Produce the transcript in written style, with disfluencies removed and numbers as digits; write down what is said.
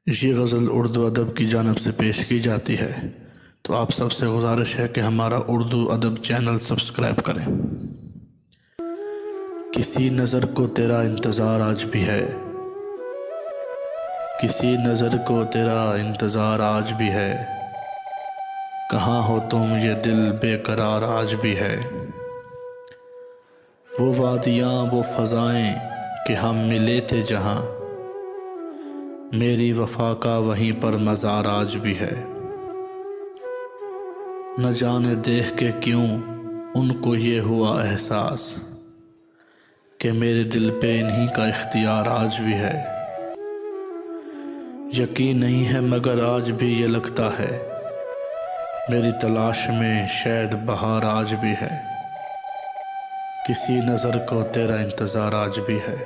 یہ غزل اردو ادب کی جانب سے پیش کی جاتی ہے، تو آپ سب سے گزارش ہے کہ ہمارا اردو ادب چینل سبسکرائب کریں۔ کسی نظر کو تیرا انتظار آج بھی ہے، کسی نظر کو تیرا انتظار آج بھی ہے، کہاں ہو تم یہ دل بے قرار آج بھی ہے۔ وہ وادیاں وہ فضائیں کہ ہم ملے تھے جہاں، میری وفا کا وہیں پر مزار آج بھی ہے۔ نہ جانے دیکھ کے کیوں ان کو یہ ہوا احساس کہ میرے دل پہ انہی کا اختیار آج بھی ہے۔ یقین نہیں ہے مگر آج بھی یہ لگتا ہے، میری تلاش میں شاید بہار آج بھی ہے، کسی نظر کو تیرا انتظار آج بھی ہے۔